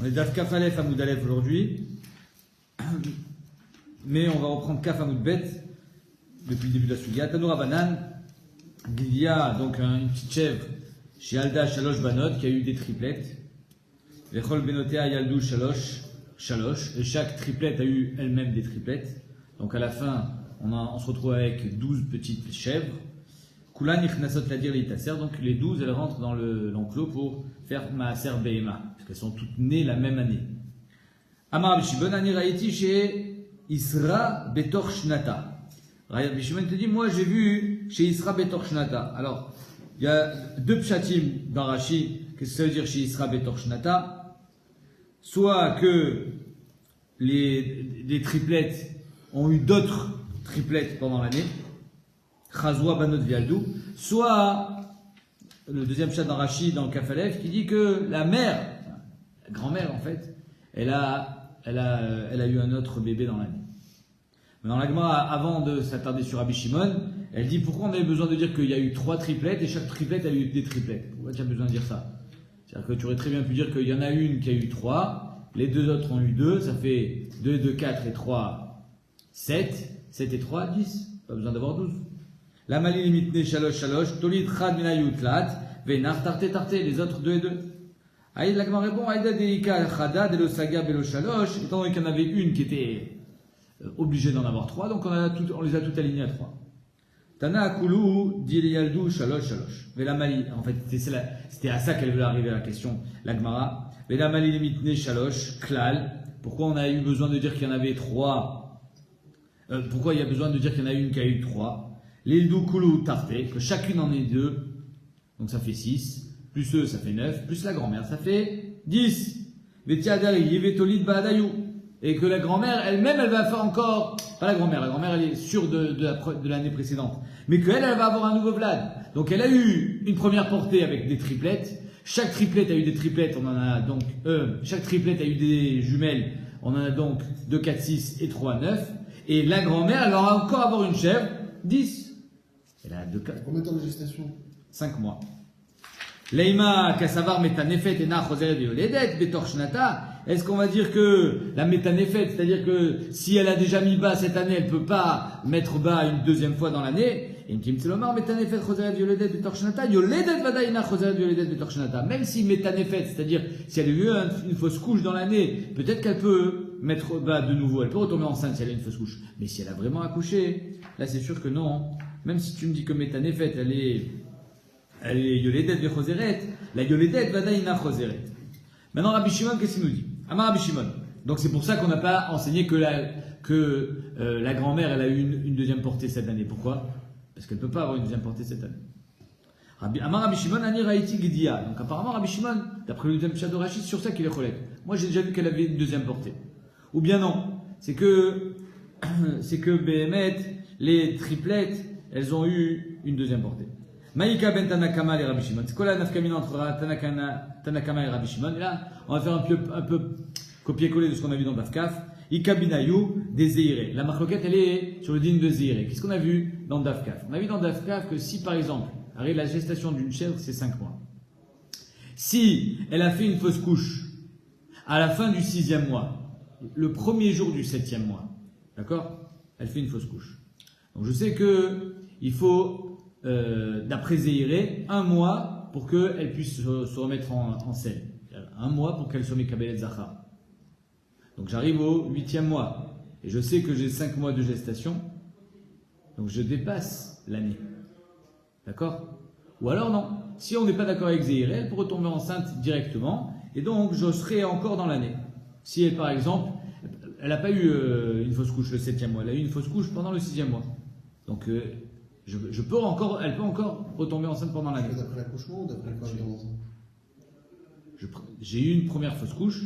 On est Daf Kaf Aleph Hamoud Aleph aujourd'hui, mais on va reprendre Kaf Hamoud Bet depuis le début de la Sugia. Tanoura Banan, il y a donc une petite chèvre chez Alda Shalosh Banot qui a eu des triplettes. Vechol Benotea Yaldou Shalosh, et chaque triplette a eu elle-même des triplettes. Donc à la fin, on se retrouve avec 12 petites chèvres. Kulan Ichnasot Ladir Litasser, donc les 12 elles rentrent dans l'enclos pour faire Maaser Behema, parce qu'elles sont toutes nées la même année. Amar Rabbi Shimon Ani Raïti chez Isra Betor Shnata. Rabbi Shimon te dit, moi j'ai vu chez Isra Betor Shnata. Alors, il y a deux pshatim dans Rashi. Qu'est-ce que ça veut dire chez Isra Betor Shnata? Soit que les triplettes ont eu d'autres triplettes pendant l'année, Chazwa Banot Vialdou, soit le deuxième chat dans Rashi, dans le Kafalev, qui dit que la mère, la grand-mère en fait, elle a eu un autre bébé dans l'année. Maintenant, la Gemara, avant de s'attarder sur Rabbi Shimon, elle dit pourquoi on avait besoin de dire qu'il y a eu 3 triplettes et chaque triplette a eu des triplettes. Pourquoi tu as besoin de dire ça? C'est-à-dire que tu aurais très bien pu dire qu'il y en a une qui a eu 3, les deux autres ont eu 2, ça fait 2, 2, 4 et 3, 7, 7 et 3, 10. Pas besoin d'avoir 12. La mali limitne shalosh shalosh, tolid chad minayut lat, venar tarte tarte, les autres 2 et 2. Aïd la Gemara répond, aïda deika chada delo saga belo shalosh, étant donné qu'il y en avait une qui était obligée d'en avoir 3, donc on les a toutes alignées à 3. Tana akulu diliyaldu shalosh shalosh. Vela mali, en fait c'était à ça qu'elle voulait arriver la question, la Gemara. Vela mali limitne shalosh, klal. Pourquoi on a eu besoin de dire qu'il y en avait 3? Pourquoi il y a besoin de dire qu'il y en a une qui a eu 3? L'ildu kulu tarte, que chacune en ait 2, donc ça fait 6, plus eux ça fait 9, plus la grand-mère ça fait 10. Et que la grand-mère elle-même elle va faire encore, pas la grand-mère elle est sûre de l'année précédente, mais qu'elle va avoir un nouveau Vlad. Donc elle a eu une première portée avec des triplettes, chaque triplette a eu des triplettes, on en a donc, chaque triplette a eu des jumelles, on en a donc 2, 4, 6 et 3, 9, et la grand-mère elle va encore avoir une chèvre, 10. Elle a 2 cas. Combien de temps de gestation? 5 mois. Leima kasavar metanefet ena choser violedet betor shnata. Est-ce qu'on va dire que la metanefet, c'est-à-dire que si elle a déjà mis bas cette année, elle ne peut pas mettre bas une deuxième fois dans l'année? Et une kimtselomar metanefet choser violedet betor shnata. Yoledet vadaina choser violedet betor shnata. Même si metanefet, c'est-à-dire si elle a eu une fausse couche dans l'année, peut-être qu'elle peut mettre bas de nouveau. Elle peut retomber enceinte si elle a une fausse couche. Mais si elle a vraiment accouché, là c'est sûr que non. Même si tu me dis que Metanefet, elle est Yoledet Vechoseret, la Yoledet Vadaïna Choseret. Maintenant, Rabbi Shimon, qu'est-ce qu'il nous dit? Amar Rabbi Shimon. Donc c'est pour ça qu'on n'a pas enseigné que la grand-mère, elle a eu une deuxième portée cette année. Pourquoi? Parce qu'elle ne peut pas avoir une deuxième portée cette année. Amar Rabbi Shimon, Ani Raïti Gidia. Donc apparemment, Rabbi Shimon, d'après le deuxième chat de Rachid, sur ça qu'il est cholèque. Moi, j'ai déjà vu qu'elle avait une deuxième portée. Ou bien non. C'est que Behemet, les triplettes, elles ont eu une deuxième portée. Maïka ben Tanakama et Rabbi Shimon. C'est quoi la nafkamina entre Tanakama et Rabbi Shimon? Et là, on va faire un peu copier-coller de ce qu'on a vu dans Dafkaf. Ika binayu des Zeiré. La marloquette, elle est sur le digne de Zeiré. Qu'est-ce qu'on a vu dans Dafkaf? On a vu dans Dafkaf que si, par exemple, la gestation d'une chèvre, c'est 5 mois. Si elle a fait une fausse couche à la fin du 6e mois, le premier jour du 7e mois, d'accord? Elle fait une fausse couche. Donc je sais que il faut, d'après Zéhiré, 1 mois pour qu'elle puisse se remettre en selle. 1 mois pour qu'elle soit Mekabelet Zachar. Donc j'arrive au 8e mois. Et je sais que j'ai 5 mois de gestation. Donc je dépasse l'année. D'accord? Ou alors non. Si on n'est pas d'accord avec Zéhiré, elle peut retomber enceinte directement. Et donc je serai encore dans l'année. Si elle, par exemple, elle n'a pas eu une fausse couche le 7e mois. Elle a eu une fausse couche pendant le 6e mois. Donc, elle peut encore retomber enceinte pendant l'année. D'après l'accouchement ou d'après le corps? J'ai eu une première fausse couche.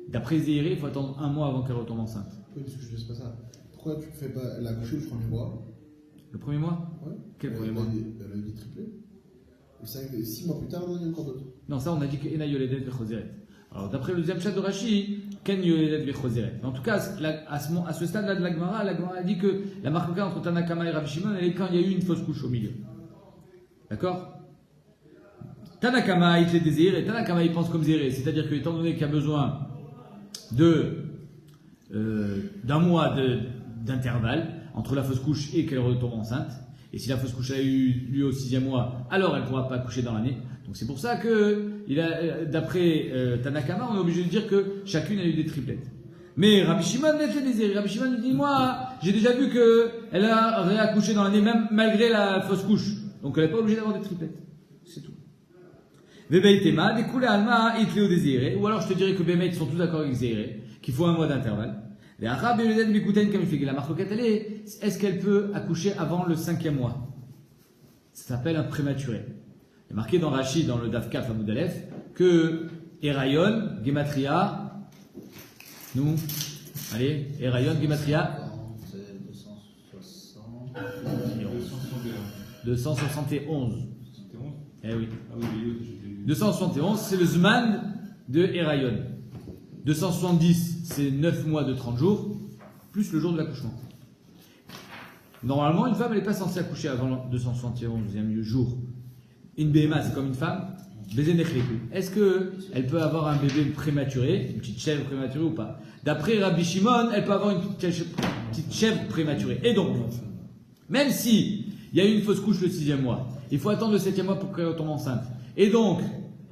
D'après Zéhiré, il faut attendre 1 mois avant qu'elle retombe enceinte. Oui, parce que je ne sais pas ça. Pourquoi tu ne fais pas la couche le premier mois? Le premier mois? Ouais. Quel premier mois? Elle a eu des triplés. Et 6 mois plus tard, il y en a encore d'autres. Non, ça on a dit que Ena Yoledet Vechoseret. Alors, d'après le deuxième chat de Rashi, Ken Yoledet Vechoseret. En tout cas, à ce stade-là de la Gemara a dit que la marque entre Tanakama et Rabbi Shimon, elle est quand il y a eu une fausse couche au milieu. D'accord? Tanakama, il les désire, et Tanakama, il pense comme Zéré. C'est-à-dire que, étant donné qu'il y a besoin d'un mois d'intervalle entre la fausse couche et qu'elle retombe enceinte, et si la fausse couche a eu lieu au 6e mois, alors elle ne pourra pas accoucher dans l'année. Donc c'est pour ça que, d'après Tanakama, on est obligé de dire que chacune a eu des triplettes. Mais Rabbi Shimon net le désir. Rabbi Shimon lui dit, moi, j'ai déjà vu qu'elle a réaccouché dans l'année, même malgré la fausse couche. Donc elle n'est pas obligée d'avoir des triplettes. C'est tout. Vebeitema, découlé alma, itleo désiré. Ou alors je te dirais que Bémet, ils sont tous d'accord avec Zéré, qu'il faut un mois d'intervalle. Les Arabes et le Den Bikouten, comme il fait la marcoquette, est-ce qu'elle peut accoucher avant le 5e mois? Ça s'appelle un prématuré. Il est marqué dans Rachid, dans le Daf Kaf Amoud Aleph, que Erayon, Gematria, nous, allez, Erayon, Gematria, 271. Eh oui. 271, c'est le Zman de Erayon. 270, c'est 9 mois de 30 jours, plus le jour de l'accouchement. Normalement, une femme, elle n'est pas censée accoucher avant le 271e jour. Une BMA, c'est comme une femme. Est-ce qu'elle peut avoir un bébé prématuré, une petite chèvre prématurée ou pas? D'après Rabbi Shimon, elle peut avoir une petite chèvre prématurée. Et donc, même si il y a eu une fausse couche le 6e mois, il faut attendre le 7e mois pour qu'elle tombe enceinte. Et donc,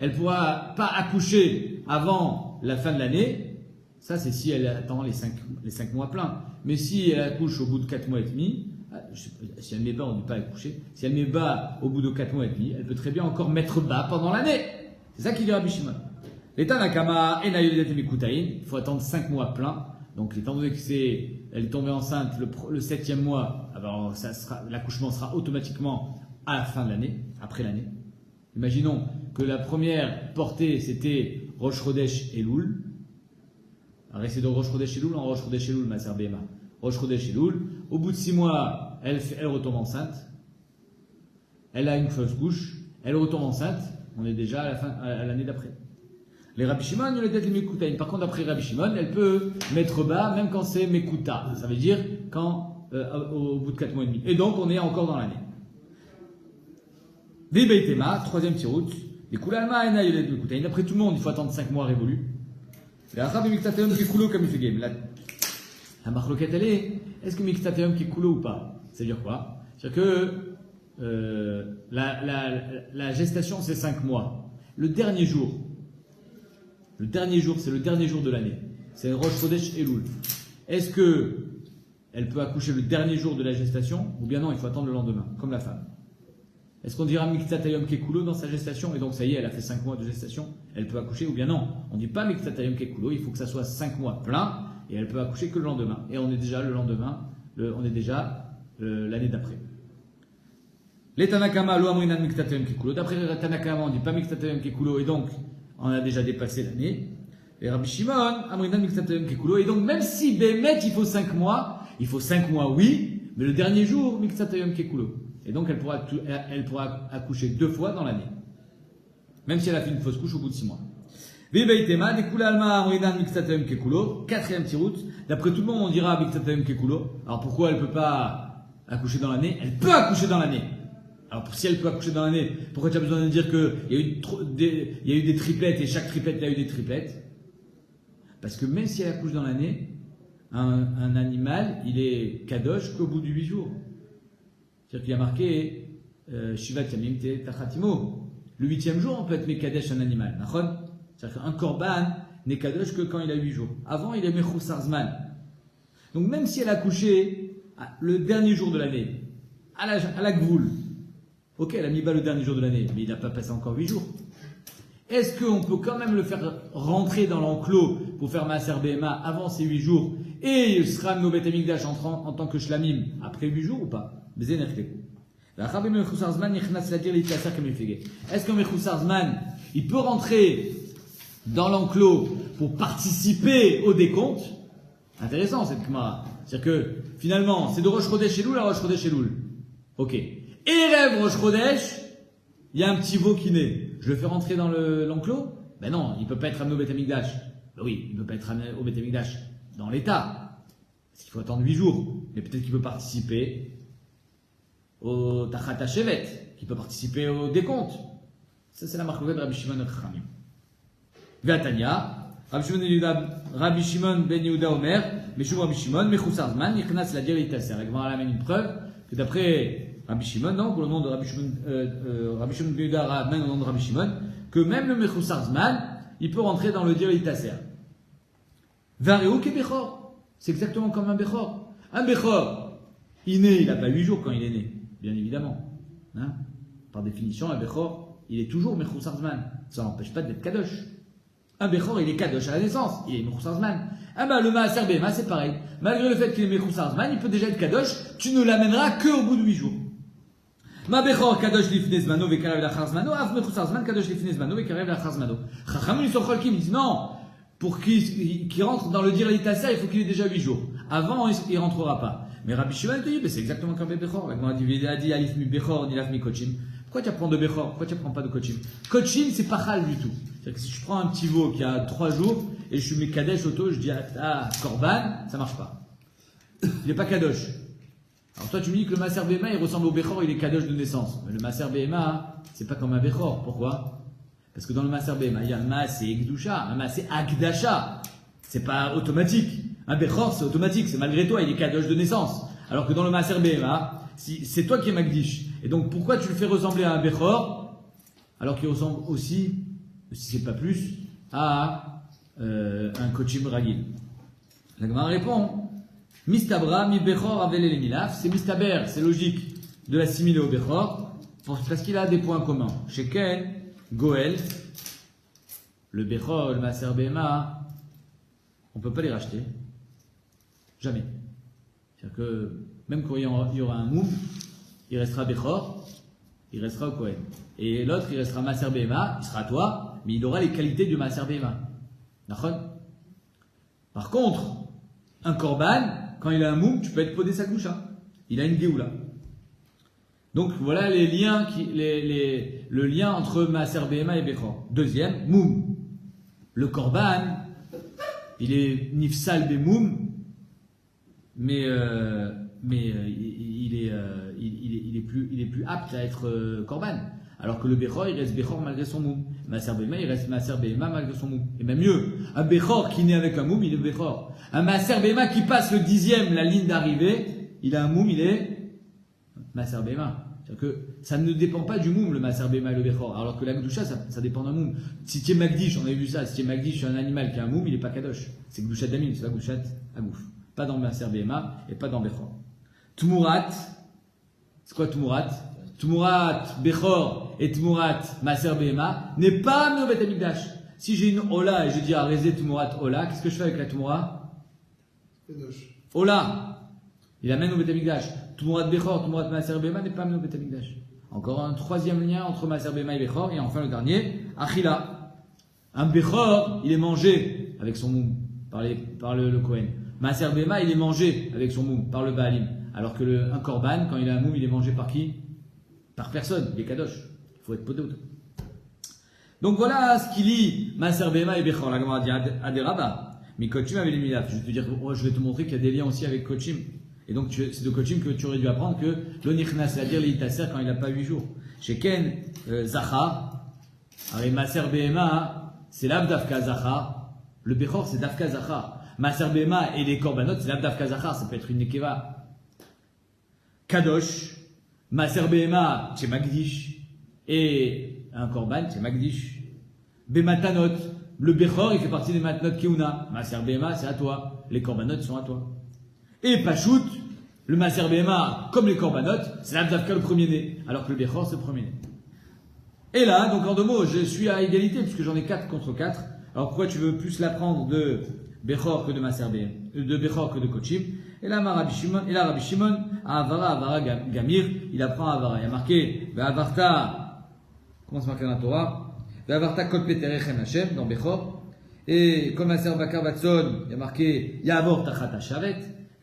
elle ne pourra pas accoucher avant la fin de l'année. Ça, c'est si elle attend les 5 mois pleins. Mais si elle accouche au bout de 4 mois et demi, si elle met bas, on ne dit pas accoucher. Si elle met bas au bout de 4 mois et demi, elle peut très bien encore mettre bas pendant l'année. C'est ça qu'il dit Rabbi Shimon. L'état Nakama et Nayodet Mikutaïn, il faut attendre 5 mois pleins. Donc, étant donné elle est tombée enceinte le 7e mois, alors l'accouchement sera automatiquement à la fin de l'année, après l'année. Imaginons que la première portée, c'était Rosh Chodesh Elul. Alors, c'est de Rosh Chodesh Elul en Rosh Chodesh Elul, ma sœur Béma. Rosh Chodesh Elul. Au bout de 6 mois, elle retombe enceinte. Elle a une fausse couche. Elle retombe enceinte. On est déjà à l'année d'après. Les Rabbi Shimon, il y a peut-être les Mekutaïn. Par contre, d'après Rabbi Shimon, elle peut mettre bas, même quand c'est Mekuta. Ça veut dire au bout de 4 mois et demi. Et donc, on est encore dans l'année. Vebeitema, 3e petit route. Les Kulalma, Ena, il y a les Mekutaïn. D'après tout le monde, il faut attendre 5 mois révolus. Les Arabes et Miktateum qui coulent comme il fait game. La marloquette, elle est-ce que Miktateum qui coule ou pas? Ça veut dire quoi? C'est-à-dire que la gestation, c'est 5 mois. Le dernier jour, c'est le dernier jour de l'année. C'est Rosh Chodesh Elul. Est-ce que elle peut accoucher le dernier jour de la gestation, ou bien non, il faut attendre le lendemain, comme la femme? Est-ce qu'on dira Miktatayom Kekulo dans sa gestation, et donc ça y est, elle a fait 5 mois de gestation, elle peut accoucher, ou bien non? On ne dit pas Miktatayom Kekulo, il faut que ça soit 5 mois plein, et elle peut accoucher que le lendemain. Et on est déjà le lendemain, on est déjà l'année d'après. Les Tanakama, lo amrinan Miktatayom Kekulo. D'après les Tanakama, on ne dit pas Miktatayom Kekulo, et donc on a déjà dépassé l'année. Et Rabbi Shimon, amrinan Miktatayom Kekulo, et donc même si Bémet, il faut 5 mois, oui, mais le dernier jour, Miktatayom Kekulo. Et donc, elle pourra accoucher 2 fois dans l'année. Même si elle a fait une fausse couche au bout de 6 mois. Vebeitema, dekula alma amrinan miktatayom kekulo. 4e petit route. D'après tout le monde, on dira miktatayom kekulo. Alors pourquoi elle peut pas accoucher dans l'année? Elle peut accoucher dans l'année. Alors si elle peut accoucher dans l'année, pourquoi tu as besoin de dire qu'il y a eu des triplettes et chaque triplette a eu des triplettes? Parce que même si elle accouche dans l'année, un animal, il est kadosh qu'au bout de 8 jours. C'est-à-dire qu'il y a marqué Shivat Yamim Tachatimo. Le 8e jour, on peut être Mekadesh un animal. C'est-à-dire qu'un korban n'est Kadosh que quand il a 8 jours. Avant, il est Mechoussar Zman. Donc même si elle a accouché le dernier jour de l'année, à la Gvoul, ok, elle a mis bas le dernier jour de l'année, mais il n'a pas passé encore 8 jours. Est-ce qu'on peut quand même le faire rentrer dans l'enclos pour faire Maaser Behema avant ces 8 jours et il sera no Bet Hamikdash en tant que Shlamim après 8 jours ou pas? Est-ce qu'un Mechoussar Zman, il peut rentrer dans l'enclos pour participer au décompte? Intéressant cette Gemara. C'est-à-dire que finalement, c'est de Rosh Chodesh Elul à Rosh Chodesh Elul. Ok. Erev Rosh Chodesh, il y a un petit veau qui naît. Je le fais rentrer dans l'enclos? Ben non, il ne peut pas être amené au Bet Hamikdash. Ben oui, il ne peut pas être amené au Bet Hamikdash dans l'état. Parce qu'il faut attendre 8 jours. Mais peut-être qu'il peut participer au Tachat HaShevet, qui peut participer au décompte. Ça, c'est la marque de Rabbi Shimon Chachamim. Ve'atanya, Rabbi Shimon ben Yehuda Omer, Meshum Rabbi Shimon, Mechusar Zman, Nichnas la dire l'Itaser. La Gemara amène une preuve que d'après Rabbi Shimon, non, pour le nom de Rabbi Shimon ben Yehuda ramène au nom de Rabbi Shimon, que même le Mechusar Zman, il peut rentrer dans le dire l'Itaser. Vareu ke Bechor. C'est exactement comme un Bechor. Un Bechor, il n'a pas 8 jours quand il est né, bien évidemment. Hein? Par définition, un Bechor, il est toujours Mechusar Zman. Ça n'empêche pas d'être Kadosh. Un Bechor, il est Kadosh à la naissance, il est Mechusar Zman. Ah ben, le Maaser Behema, c'est pareil. Malgré le fait qu'il est Mechusar Zman, il peut déjà être Kadosh, tu ne l'amèneras qu'au bout de 8 jours. Ma Bechor Kadosh Lifnei Zmano Vekarev Lachar Zmano, Av Mechusar Zman Kadosh Lifnei Zmano Vekarev Lachar Zmano. Chachamim, ils sont cholkim, ils disent non, pour qu'il rentre dans le dir l'Itaser, il faut qu'il ait déjà 8 jours. Avant, il rentrera pas. Mais Rabbi Shimon te dit, c'est exactement comme Bechor. Il a dit Alif mi Bechor, ni Alif mi Kochim. Pourquoi tu apprends de Bechor? Pourquoi tu apprends pas de Kochim? Kochim, c'est pas chal du tout. C'est-à-dire que si je prends un petit veau qui a 3 jours et je mets Kadesh auto, je dis Korban, ça marche pas. Il est pas Kadosh. Alors toi, tu me dis que le Maaser Behema, il ressemble au Bechor, il est Kadosh de naissance. Mais le Maaser Behema, c'est pas comme un Bechor. Pourquoi? Parce que dans le Maaser Behema, il y a un Maaser Ekdusha, un Maaser Akdasha. C'est pas automatique. Un Bechor, c'est automatique. C'est malgré toi, il est Kadosh de naissance. Alors que dans le Maaser Behema, c'est toi qui es Magdish. Et donc, pourquoi tu le fais ressembler à un Bechor, alors qu'il ressemble aussi, si c'est pas plus, à un Kochim Ragil? La Gemara répond, Mistabra, mi Bechor avel el milaf, c'est Mistaber, c'est logique de l'assimiler au Bechor, parce qu'il a des points communs. Chez Ken, Goel, le Bechor, le Maaser Behema, on ne peut pas les racheter. Jamais. C'est-à-dire que, même quand il y aura un moum, il restera Bechor, il restera au Kohen. Et l'autre, il restera Maaser Behema, il sera à toi, mais il aura les qualités du Maaser Behema. D'accord? Par contre, un Korban, quand il a un moum, tu peux être podé sa goucha. Il a une Géoula. Donc voilà les liens, le lien entre Maaser Behema et Bechor. Deuxième, moum. Le Korban, il est Nifsal Bemoum, mais il est plus apte à être Korban. Alors que le Bechor, il reste Bechor malgré son moum. Maaser Behema, il reste Maaser Behema malgré son moum. Et même mieux, un Bechor qui naît avec un moum, il est Bechor. Un Maaser Behema qui passe le 10e, la ligne d'arrivée, il a un moum, il est Maaser Behema. C'est-à-dire que ça ne dépend pas du moum, le Maaser Behema et le Bechor. Alors que la Gdusha, ça dépend d'un moum. Si tu es Magdish, on avait vu ça, si tu es Magdish sur un animal qui a un moum, il n'est pas Kadosh. C'est Gdushat Damim, c'est pas Gdushat Agouf. Pas dans Maaser Behema et pas dans Bechor. Tumurat, c'est quoi Tumurat? Tumurat Bechor et Tumurat Maaser Behema n'est pas amené au Beth Amikdash. Si j'ai une Ola et je dis à Rézé Tumurat Ola, qu'est-ce que je fais avec la Tumura? Ola, il amène au Beth Amikdash. Tumurat Bechor, Tumurat Maaser Behema n'est pas amené au Beth Amikdash. Encore un troisième lien entre Maaser Behema et Bechor. Et enfin le dernier, Achila. Un Bechor, il est mangé avec son moum par le Kohen. Maaser Behema, il est mangé avec son moum par le Baalim. Alors que un Korban, quand il a un moum, il est mangé par qui? Par personne, il est Kadosh. Il faut être podé. Donc voilà ce qui lie Maaser Behema et Bechor. La Gemara dit Aderaba. Mais Kochim avait les milaf. Je vais te montrer qu'il y a des liens aussi avec Kochim. Et donc c'est de Kochim que tu aurais dû apprendre que l'Onichnas, c'est-à-dire l'Itaser quand il n'a pas 8 jours. Chez Ken, Zachar, avec Maaser Behema, c'est l'Abdafka Zachar. Le Bechor, c'est Dafka Zachar. Maaser Behema et les Korbanot, c'est l'Abdafka Zachar. Ça peut être une Nekeva. Kadosh, Maaser Behema, c'est Magdish, et un Korban, c'est Magdish. Bematanot, le Bechor, il fait partie des Matanot Keuna. Maaser Behema, c'est à toi. Les Korbanot sont à toi. Et Pachout, le Maaser Behema, comme les Korbanot, c'est l'Abdafka le premier-né, alors que le Bechor, c'est le premier-né. Et là, donc en 2 mots, je suis à égalité, puisque j'en ai 4 contre 4. Alors pourquoi tu veux plus l'apprendre de Bechor que de Maaser Behema, de Bechor que de Kochim? Et là, Rabbi Shimon, Avara Gamir, il apprend Avara. Il y a marqué, Avarta, comment c'est marqué dans la Torah? Avarta Kol Peterechem Hashem, dans Bechor. Et Kol Maaser Bakar Batson, il y a marqué, Yavor Tachat Shavet,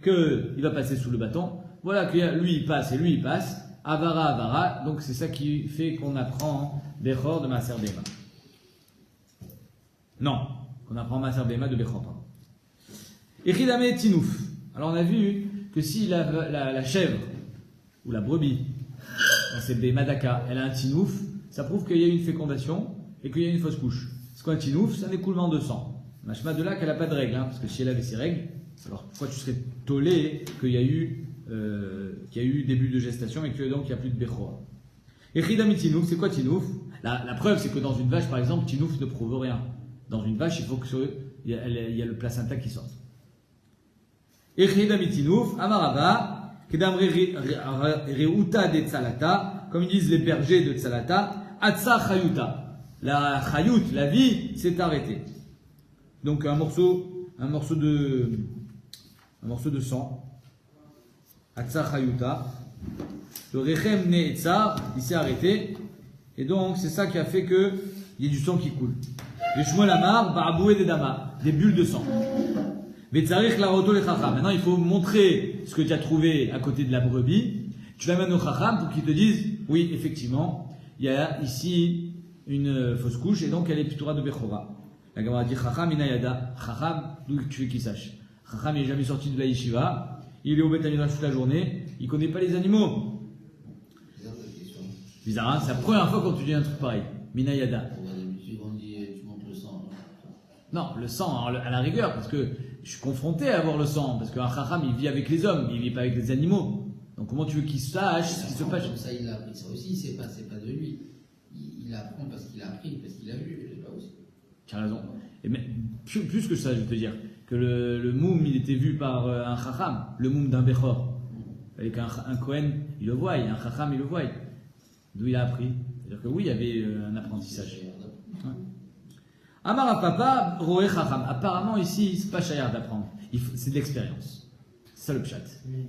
qu'il va passer sous le bâton. Voilà que lui il passe et lui il passe. Avara. Donc c'est ça qui fait qu'on apprend Bechor de Maaser Behema. Non, qu'on apprend Maaser Behema de Bechor. Echidame Tinouf. Alors on a vu que si la chèvre ou la brebis, dans cette Behema Daka, elle a un tinouf, ça prouve qu'il y a eu une fécondation et qu'il y a eu une fausse couche. C'est quoi un tinouf? C'est un écoulement de sang. Machma de là qu'elle n'a pas de règles, parce que si elle avait ses règles, alors pourquoi tu serais tolé qu'il y a eu début de gestation et que donc il n'y a plus de Bechora? Et Chidami tinouf, c'est quoi tinouf? La preuve, c'est que dans une vache, par exemple, tinouf ne prouve rien. Dans une vache, il faut qu'il y a le placenta qui sorte. Et Chidami tinouf, Amaraba, Kedam Reuta de Tzalata, comme ils disent les bergers de Tzalata, Atsa Chayuta. La Chayut, la vie, s'est arrêtée. Donc un morceau de sang. Atsa Chayuta. Le Rechem Ne'etzar, il s'est arrêté. Et donc c'est ça qui a fait qu'il y ait du sang qui coule. Le Shmuel Amar, Ba'aboué de Dama, des bulles de sang. Vetzarich la roto le Chacham. Maintenant il faut montrer ce que tu as trouvé à côté de la brebis. Tu l'amènes au Chacham pour qu'il te dise, oui effectivement, il y a ici une fausse couche et donc elle est plutôt de Bechora. La Gemara dit Chacham inayada. Chacham, d'où tu veux qu'il sache? Chacham il n'est jamais sorti de la yeshiva, il est au Beth Midrash toute la journée, il ne connaît pas les animaux. Bizarre, hein? C'est la première fois qu'on te dit un truc pareil. Minayada. D'habitude on dit tu montes le sang. Non, le sang à la rigueur, parce que je suis confronté à avoir le sang, parce qu'un Chacham il vit avec les hommes, il ne vit pas avec les animaux. Donc comment tu veux qu'il sache ce qui se passe? Comme ça il a appris ça aussi, c'est pas de lui. Il apprend parce qu'il a appris, parce qu'il a vu, je sais pas aussi. Tu as raison. Et mais, plus que ça, je veux te dire, que le moum, il était vu par un chacham, le moum d'un Bechor. Avec un Kohen, il le voit, un chacham, il le voit. D'où il a appris. C'est-à-dire que oui, il y avait un apprentissage. Ouais. Amar papa, roé chacham. Apparemment, ici, c'est pas chayar d'apprendre. C'est de l'expérience. C'est ça le pshat.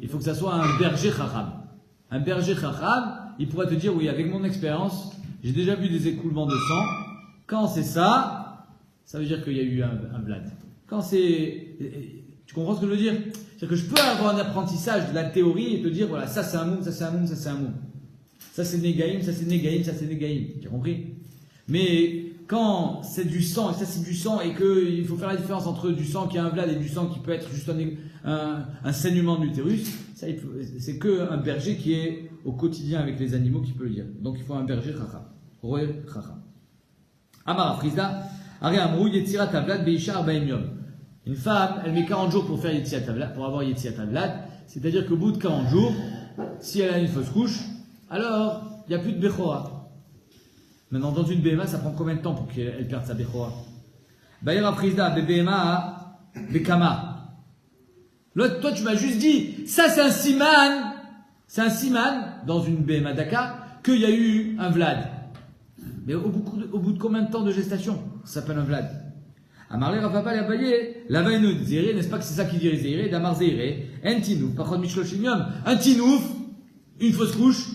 Il faut que ça soit un berger chacham. Un berger chacham, il pourrait te dire, oui, avec mon expérience, j'ai déjà vu des écoulements de sang. Quand c'est ça, ça veut dire qu'il y a eu un vlad. Quand c'est... Tu comprends ce que je veux dire? C'est-à-dire que je peux avoir un apprentissage de la théorie et te dire, voilà, ça c'est un moum, ça c'est un moum, ça c'est un moum. Ça c'est négaïm, ça c'est négaïm, ça c'est négaïm. Tu as compris? Mais quand c'est du sang, et ça c'est du sang, et qu'il faut faire la différence entre du sang qui a un vlad et du sang qui peut être juste un saignement de l'utérus, ça c'est qu'un berger qui est au quotidien avec les animaux qui peut le dire. Donc il faut un berger chacham. Roé chacham. Amar Frizda, Ari Amrou, Yetzirat Avlad, Beishar Baim Yom. Une femme, elle met 40 jours pour faire Yetzirat Avlad, pour avoir Yetzirat Avlad. C'est-à-dire qu'au bout de 40 jours, si elle a une fausse couche, alors il n'y a plus de Bechora. Maintenant, dans une BMA, ça prend combien de temps pour qu'elle perde sa Bechora? Baïra Frizda, BMA, Bekama. L'autre, toi, tu m'as juste dit, ça c'est un siman, dans une BMA Daka, qu'il y a eu un Vlad. Mais au bout de combien de temps de gestation ça s'appelle un Vlad? Amarle Rafapa l'Abaye, la Vaïnoud Zéré, n'est-ce pas que c'est ça qui dirait Zéré, Damar Zéré, un tinouf, par contre Michlochimium, un tinouf, une fausse couche,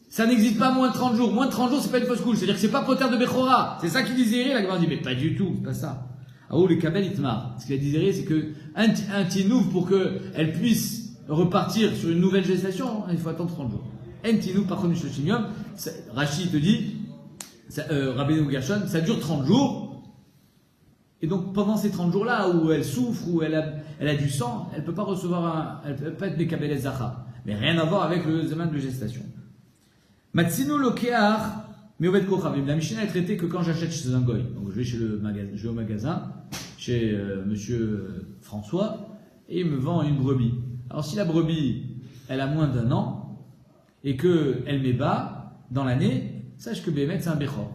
ça n'existe pas moins de 30 jours. Moins de 30 jours, c'est pas une fausse couche, c'est-à-dire que c'est pas poter de Bechora. C'est ça qui dit Zéré, la Gemara dit, mais pas du tout, c'est pas ça. Ah oh, le Kabel Itmar. Ce qu'il a dit Zéré, c'est que un tinouf, pour qu'elle puisse repartir sur une nouvelle gestation, il faut attendre 30 jours. Un tinouf, par contre Michlochimium, Rachid te dit, Rabbeinu Gershon, ça dure 30 jours. Et donc, pendant ces 30 jours-là, où elle souffre, où elle a du sang, elle ne peut pas recevoir elle peut pas être Mekabel Zacha. Mais rien à voir avec le zaman de gestation. Matsinu Lokear, Meovet Kochavim. La Mishnah est traitée que quand j'achète chez un goy. Donc, je vais au magasin, chez monsieur François, et il me vend une brebis. Alors, si la brebis, elle a moins d'1 an, et qu'elle m'ébat dans l'année, sache que Bémet, c'est un Bechor.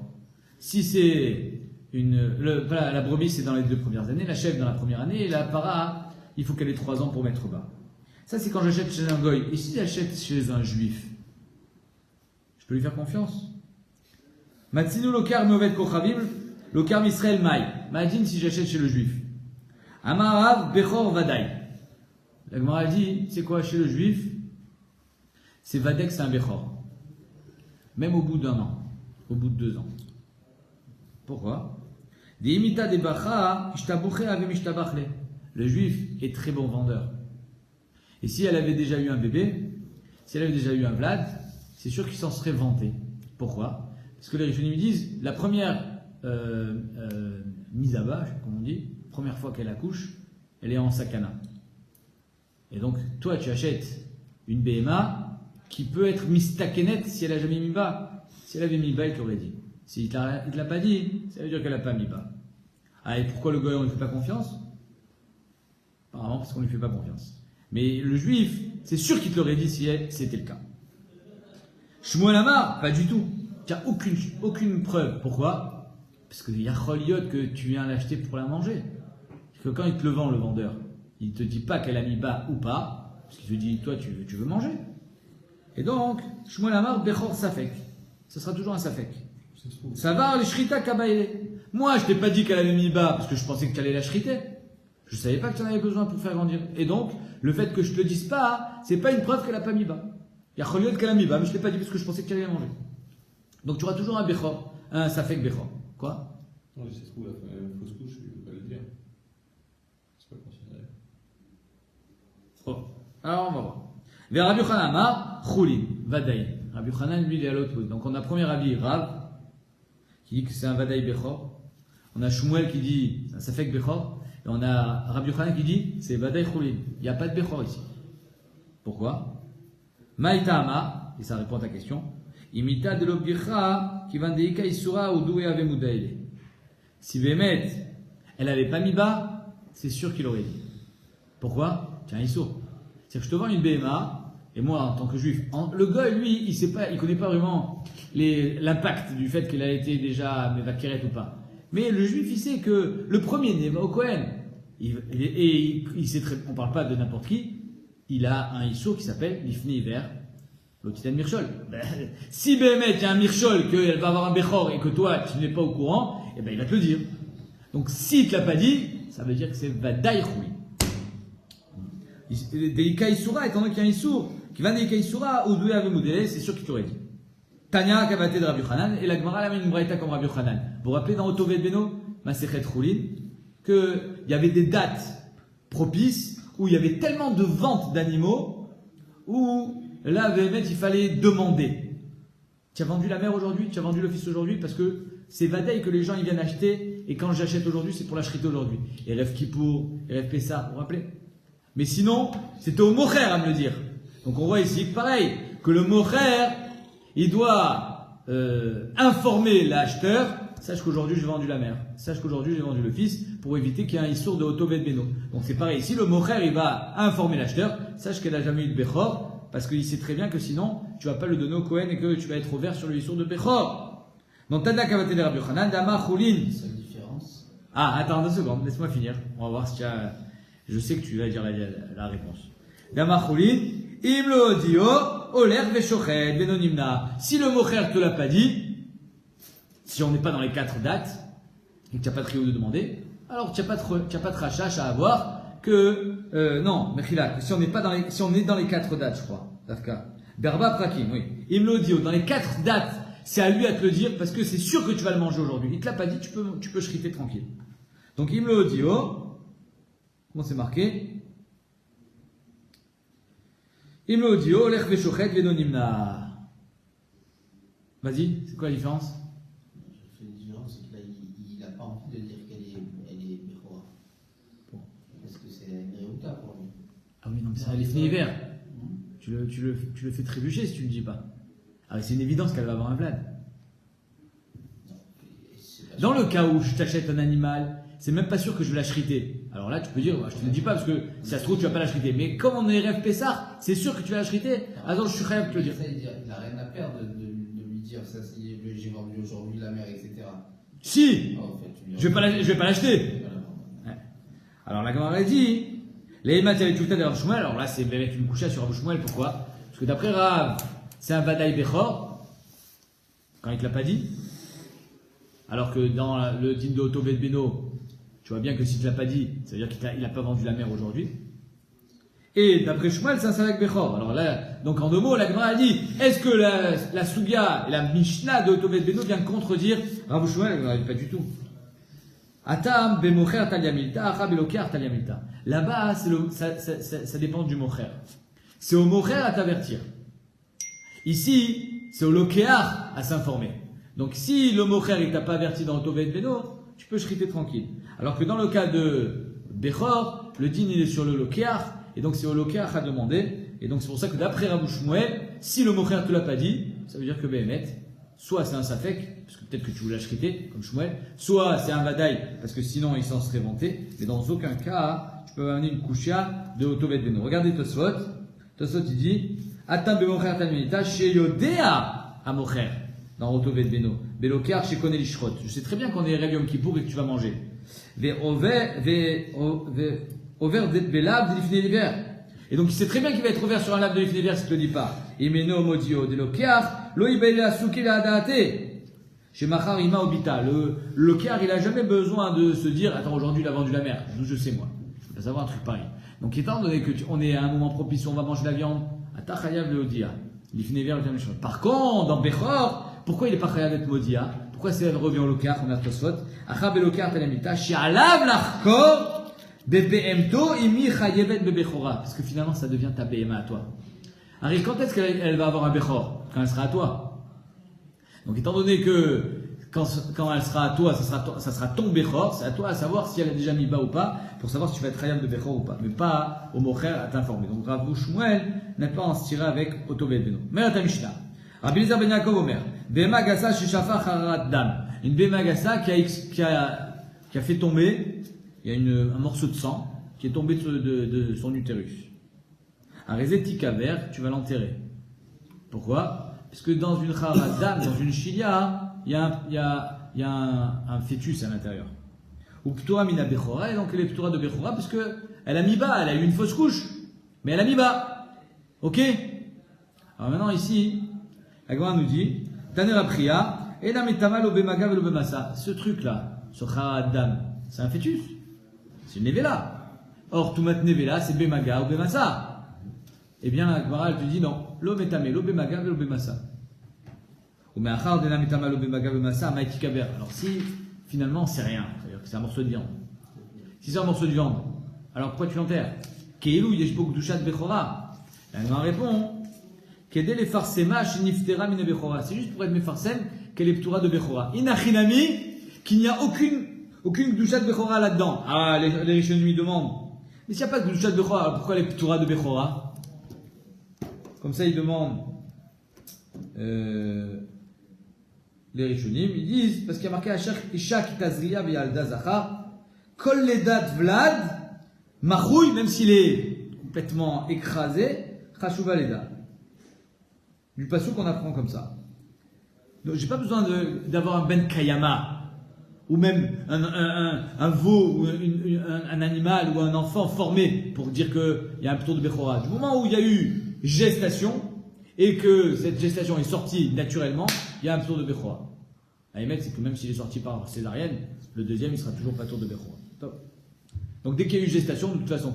Si c'est la brebis, c'est dans les 2 premières années, la chèvre dans la première année, et la para, il faut qu'elle ait 3 ans pour mettre bas. Ça, c'est quand j'achète chez un goy. Et si j'achète chez un juif, je peux lui faire confiance? Matsinu lokar meovet kochavim, lokar Israël maï. Imagine si j'achète chez le juif. Amarav bechor vadaï. La Gemara dit, c'est quoi chez le juif? C'est vadek, c'est un bechor. Même au bout d'1 an, au bout de 2 ans. Pourquoi? Le juif est très bon vendeur. Et si elle avait déjà eu un bébé, si elle avait déjà eu un Vlad, c'est sûr qu'il s'en serait vanté. Pourquoi? Parce que les Rishonim disent, la première mise à bas, comme on dit, première fois qu'elle accouche, elle est en sakana. Et donc, toi, tu achètes une BMA qui peut être mistakenet si elle a jamais mis bas. Si elle avait mis bas, elle t'aurait dit. S'il ne te l'a pas dit, ça veut dire qu'elle n'a pas mis bas. Ah, et pourquoi le goy, on ne lui fait pas confiance? Apparemment, parce qu'on ne lui fait pas confiance. Mais le juif, c'est sûr qu'il te l'aurait dit si c'était le cas. Shmuel Amar, pas du tout. Tu n'as aucune preuve. Pourquoi? Parce qu'il y a Choliot que tu viens l'acheter pour la manger. Parce que quand il te le vend, le vendeur, il ne te dit pas qu'elle a mis bas ou pas, parce qu'il te dit, toi, tu veux manger. Et donc, Shmuel Amar, Bechor Safek. Ce sera toujours un Safek. Ça va, les Shrita Kabaïle. Moi, je t'ai pas dit qu'elle avait mis bas, parce que je pensais que tu allais la shriter. Je savais pas que tu en avais besoin pour faire grandir. Et donc, le fait que je te le dise pas, c'est pas une preuve qu'elle a pas mis bas. Il y a Choliot qu'elle a mis bas, mais je t'ai pas dit parce que je pensais que tu allais la manger. Donc, tu auras toujours un Bechor, un Safek Bechor. Quoi? Non, si ça se trouve, elle a fait une fausse couche, je ne peux pas le dire. C'est pas considéré. Oh. Alors, on va voir. Vers Rabbi Yochanan Amar, Choulin, Vadaï. Rabbi Yochanan, lui, il est à l'autre bout. Donc, on a premier Rabbi Rav, qui dit que c'est un Vadaï Bechor. On a Shmuel qui dit c'est un Safek Bechor. Et on a Rabbi Yochanan qui dit c'est Vadaï Choulin. Il n'y a pas de Bechor ici. Pourquoi? Maïta Ama, et ça répond à ta question. Imita de l'obdicha qui vandeika isura ou doué ave moudaïle. Si Bémet, elle n'avait pas mis bas, c'est sûr qu'il aurait dit. Pourquoi? Tiens, Issour. C'est que je te vends une BMA, et moi, en tant que juif, le gars, lui, il connaît pas vraiment l'impact du fait qu'elle a été déjà mévakeret ou pas. Mais le juif, il sait que le premier né va au Kohen. Il sait on parle pas de n'importe qui, il a un Issour qui s'appelle l'Ifni Hiver, l'Otiten Mirchol. Si Bémet, il y a un Mirchol, qu'elle va avoir un Bechor et que toi, tu n'es pas au courant, eh ben, il va te le dire. Donc, s'il ne te l'a pas dit, ça veut dire que c'est Vadaï Choui. Deika Issoura, étant donné qu'il y a un Issour, qui va Deika Issoura, ou Doué Avemudele, c'est sûr qu'il t'aurait dit. Tanya Kavate de Rabbi Yochanan, et la Gemara l'a mis une braïta comme Rabbi Yochanan. Vous vous rappelez dans Otovet Beno, Masechet Choulin, qu'il y avait des dates propices où il y avait tellement de ventes d'animaux où là, il fallait demander. Tu as vendu la mère aujourd'hui, tu as vendu le fils aujourd'hui, parce que c'est Vadaï que les gens ils viennent acheter, et quand j'achète aujourd'hui, c'est pour l'acheter aujourd'hui. Et Rev Kippour, et Rev Pessah, vous vous rappelez? Mais sinon, c'était au Mocher à me le dire. Donc on voit ici que pareil, que le Mocher, il doit informer l'acheteur, sache qu'aujourd'hui j'ai vendu la mère, sache qu'aujourd'hui j'ai vendu le fils, pour éviter qu'il y ait un issour de Otovet Beno. Donc c'est pareil, ici le Mocher il va informer l'acheteur, sache qu'elle n'a jamais eu de Bechor, parce qu'il sait très bien que sinon, tu vas pas le donner au Kohen et que tu vas être ouvert sur le issour de Bechor. Donc Tadda Kavate de Rabbi Yochanan, Dama Choulin. Seule différence. Ah, attends 2 secondes, laisse-moi finir. On va voir si tu as... Je sais que tu vas dire la réponse. Dama Choulin, Imlo Dio, Oler Veshochet, Benonimna. Si le Mocher te l'a pas dit, si on n'est pas dans les 4 dates, et que tu n'as pas de trio de demander, alors tu n'as pas de rachach à avoir que, non, Mechila, si on est dans les 4 dates, je crois, Dafka. Berba Prakim, oui. Imlo Dio, dans les 4 dates, c'est à lui à te le dire, parce que c'est sûr que tu vas le manger aujourd'hui. Il ne te l'a pas dit, tu peux shriter tranquille. Donc, Imlo Dio, comment c'est marqué? Imlo Dio, Lech Veshochet, Venonimna. Vas-y, c'est quoi la différence? La différence, c'est qu'il n'a pas envie de dire qu'elle est Bechor. Parce que c'est une réouta pour lui. Ah oui, non, mais c'est un Lifnei hiver. Tu le fais trébucher si tu ne le dis pas. Ah oui, c'est une évidence qu'elle va avoir un Vlad. Dans le cas où je t'achète un animal, c'est même pas sûr que je vais la shriter. Alors là, tu peux dire, je te le dis pas parce que si ça se trouve, tu vas pas la shriter. Mais comme on est Rev Pessah, c'est sûr que tu vas la shriter. Alors je suis prêt à te le dire. Il n'a rien à perdre de lui dire ça, j'ai vendu aujourd'hui la mer, etc. Si! En fait, Je vais pas l'acheter. Ouais. Alors la Gemara dit, les matières tout à l'heure Shmuel, alors là c'est avec une coucha sur Rav Shmuel, pourquoi? Parce que d'après Rav, c'est un Vadaï Bechor, quand il te l'a pas dit. Alors que dans le din de Otovet Beno, tu vois bien que s'il te l'a pas dit, ça veut dire qu'il n'a pas vendu la mer aujourd'hui. Et d'après Shmuel, c'est un Savak Bechor. Alors là, donc en 2 mots, la Gemara a dit, est-ce que la Sugia et la Mishnah de Otovet Beno vient contredire Rav Shmuel? La Gemara dit pas du tout. Atam bemocher taliamilta, acha belokar taliamilta. Là-bas, ça dépend du mocher. C'est au mocher à t'avertir. Ici, c'est au lokéar à s'informer. Donc si le mocher il t'a pas averti dans Otovet Beno, tu peux shriter tranquille. Alors que dans le cas de Bechor, le din il est sur le lokéar, et donc c'est au lokéar à demander. Et donc c'est pour ça que d'après Rav Shmuel, si le mocher te l'a pas dit, ça veut dire que Béhémet, soit c'est un safek, parce que peut-être que tu voulais l'ashkiter, comme Shmuel, soit c'est un vadaï, parce que sinon il s'en serait vanté, mais dans aucun cas, tu peux amener une kushia de Otovet Beno. Regardez Tosfot, il dit, Atam bemocher talmita sheyodea amocher, dans Otovet Beno, belokar shekone lishrot. Je sais très bien qu'on est Rev Yom Kippour et que tu vas manger. Over belab de l'ifne l'hiver. Et donc il sait très bien qu'il va être ouvert sur un lab de l'ifne l'hiver si tu ne le dis pas. Imeno modio de lokar, lo ibele asuki la adaate. Chez Machar Ima Obita, le car, il a jamais besoin de se dire, attends, aujourd'hui il a vendu la merde. D'où je sais moi. Je veux savoir un truc pareil. Donc étant donné que on est à un moment propice où on va manger la viande, Atachayav le Odia. L'ifne l'hiver le terme. Par contre, dans Bechor, pourquoi il n'est pas chayav d'être modia? Pourquoi c'est revient au lokar, on a Tosfot? Achab et lokar telamita, shi'alav l'achkor, bebehemto, imi chayevet bebechora. Parce que finalement, ça devient ta BMA à toi. Alors, quand est-ce qu'elle va avoir un bechor? Quand elle sera à toi. Donc, étant donné que, quand elle sera à toi, ça sera ton bechor, c'est à toi à savoir si elle a déjà mis bas ou pas, pour savoir si tu vas être chayav de bechor ou pas. Mais pas au mocher à t'informer. Donc, Rav Shmuel n'est pas en se tirer avec Otovet Beno. Mais à ta Mishnah. Rabbi Eliezer ben Yaakov Omer, Behema Gassa Shishafar Harat Dam. Une Behema Gassa qui a fait tomber, il y a un morceau de sang qui est tombé de son utérus. Un rézeti vert, tu vas l'enterrer. Pourquoi? Parce que dans une Harat Dam, dans une chilia, il y a un fœtus à l'intérieur. Ou Ptura Mina Bechora, et donc elle est Ptura de Bechora, parce que elle a mis bas, elle a eu une fausse couche, mais elle a mis bas. Ok? Alors maintenant ici, la Gemara nous dit, Taner Apriya, et la Metamal au Bemaga et au Bemassa. Ce truc-là, ce Haradam, c'est un fœtus. C'est une Nevela. Or, tout mat Nevela, c'est Bemaga ou Bemassa. Eh bien, la Gemara, elle te dit non. Lo Metamel, lo Bemaga et lo Bemassa. Ou Meachar de la Metamal au Bemaga et au Bemassa, Maïti Kaber. Alors, si, finalement, c'est rien. C'est-à-dire que c'est un morceau de viande. Si c'est un morceau de viande, alors pourquoi tu l'enterres? Keilou, Yeshbok Dushat Bechora. La Gemara répond, c'est juste pour être mefarsem qu'elle est ptura de Bechora. Inachinami, qu'il n'y a aucune doucha de Bechora là-dedans. Ah, les Rishonim lui demandent. Mais s'il n'y a pas de doucha de Bechora, alors pourquoi elle est ptura de Bechora? Comme ça, ils demandent. Les Rishonim, ils disent, parce qu'il y a marqué Isha Kitazriya Veyalda Zachar, Kol Ledat Vlad, Mahouy, même s'il est complètement écrasé, Chashuva Leda. Du passou qu'on apprend comme ça. Donc, j'ai pas besoin d'avoir un ben kayama, ou même un veau, ou un animal, ou un enfant formé pour dire qu'il y a un ptour de Bechora. Du moment où il y a eu gestation, et que cette gestation est sortie naturellement, il y a un ptour de Bechora. À émettre, c'est que même s'il est sorti par césarienne, le deuxième, il sera toujours pas tour de Bechora. Donc dès qu'il y a eu gestation, de toute façon,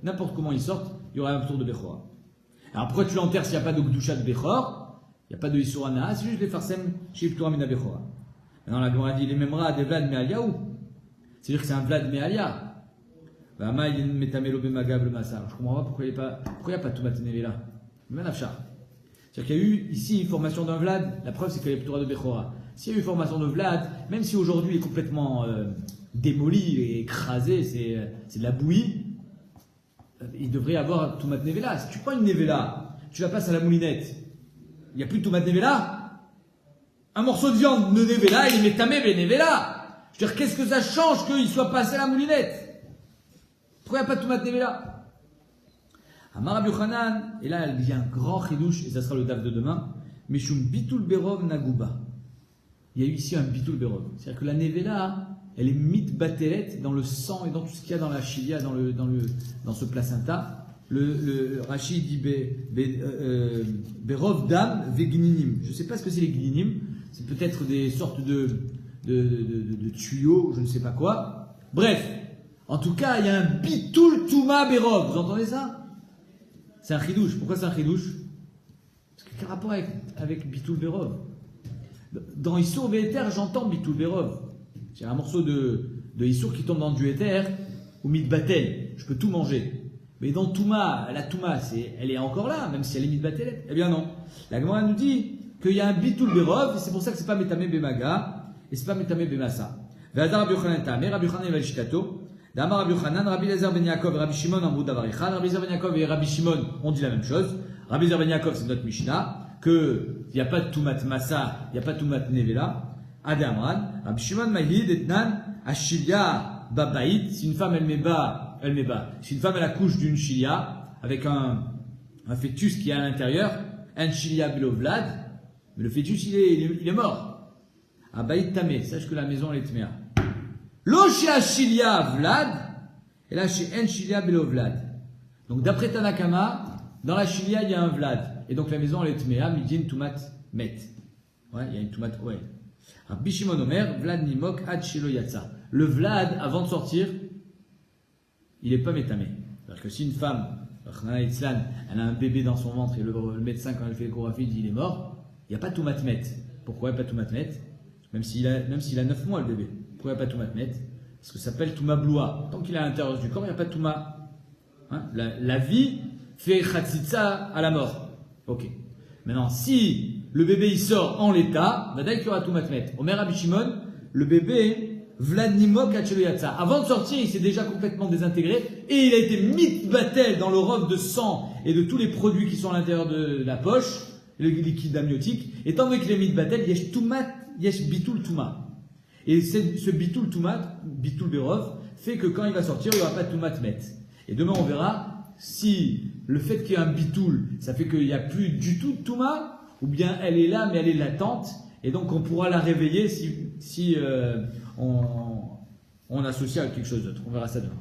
n'importe comment il sorte, il y aura un ptour de Bechora. Alors pourquoi tu l'enterres s'il n'y a pas de Gdusha de Bechor? Il n'y a pas de Isurana, c'est juste des Farsem chez Ptura Mina Bechora. Maintenant la Gemara dit les Memra des Vlad Mealiaou. C'est-à-dire que c'est un Vlad Mealia. Vama il metamelo bemagab le massar. Je comprends pas pourquoi il n'y a pas tout Mateneve là. Même Afshar. C'est-à-dire qu'il y a eu ici une formation d'un Vlad, la preuve c'est qu'il y a Ptura de Bechora. S'il y a eu formation de Vlad, même si aujourd'hui il est complètement démoli et écrasé, c'est de la bouillie. Il devrait y avoir Toumat Nevela. Si tu prends une Nevela, tu la passes à la moulinette, il n'y a plus de Toumat Nevela. Un morceau de viande de Nevela, il est Metamé Nevela. Je veux dire, qu'est-ce que ça change qu'il soit passé à la moulinette? Pourquoi il n'y a pas de Toumat Nevela? Amar Rabbi Yochanan, et là il y a un grand chidouche, et ça sera le daf de demain, Mishum Bitul Berov Naguba. Il y a eu ici un Bitul Berov. C'est-à-dire que la Nevela, elle est mitbatelet dans le sang et dans tout ce qu'il y a dans la chilia, dans ce placenta. Le Rashi dit berov dam vegninim. Je ne sais pas ce que c'est les gninim. C'est peut-être des sortes de tuyaux, je ne sais pas quoi. Bref, en tout cas, il y a un bitul touma berov. Vous entendez ça? C'est un chidouche. Pourquoi c'est un chidouche? Parce que quel rapport avec bitul berov? Dans Issour Ve'eter, j'entends bitul berov. C'est un morceau de Issour qui tombe dans du éther ou mitbatel. Je peux tout manger. Mais dans Touma, la Touma, elle est encore là, même si elle est mitbatelet. Eh bien non. La Gemara nous dit qu'il y a un bitul berov, et c'est pour ça que c'est pas metamé bemaga, et c'est pas metamé bemassa. Ve'adar Rabbi Yochanan tamé, Rabbi Yochanan vel shitato. D'Amar Rabbi Yochanan, Rabbi Eliezer ben Yaakov, Rabbi Shimon en Boudavar Echad. Rabbi Eliezer ben Yaakov et Rabbi Shimon ont dit la même chose. Rabbi Eliezer ben Yaakov, c'est notre Mishnah. qu'il n'y a pas de Tumat Massa, il n'y a pas de Tumat Nevela, Adamran, Rabbi Shimon Mahid etnan, Ashilia Babaït, si une femme si une femme elle accouche d'une Shilia, avec un fœtus qui est à l'intérieur, un Shilia Belovlad, mais le fœtus il est mort. Abaït Tamé, sache que la maison elle est tméa. Lo chez Shilia Vlad, et là chez un Shilia Belovlad. Donc d'après Tanakama, dans la Shilia il y a un Vlad, et donc la maison elle est tméa, midin Tumat Met. Ouais, il y a une Tumat Oel. Rabbi Shimon Omer, Vlad Nimok Ad Shelo Yatsa. Le Vlad, avant de sortir, il n'est pas métamé. C'est-à-dire que si une femme, elle a un bébé dans son ventre et le médecin, quand elle fait l'échographie, dit il est mort, il n'y a pas tout matmet. Pourquoi il n'y a pas tout matmet? Même s'il a 9 mois le bébé. Pourquoi il n'y a pas tout matmet? Parce que ça s'appelle Touma Bloua. Tant qu'il est à l'intérieur du corps, il n'y a pas de Touma. Hein? La vie fait Khatsitsa à la mort. Ok. Maintenant, si le bébé il sort en l'état, bah d'ailleurs il y aura tout matmet. Omer Rabbi Shimon, le bébé, Vlad Nimok Achelo Yatsa. Avant de sortir, il s'est déjà complètement désintégré et il a été mitbatel dans le robe de sang et de tous les produits qui sont à l'intérieur de la poche, le liquide amniotique. Étant donné qu'il est mitbatel, yesh tumat, yesh bitul tuma. Et ce bitul tumat, bitul berov, fait que quand il va sortir, il n'y aura pas de tumat met. Et demain on verra si le fait qu'il y ait un bitul, ça fait qu'il n'y a plus du tout de tuma, ou bien elle est là mais elle est latente. Et donc on pourra la réveiller si on associe à quelque chose d'autre. On verra ça demain.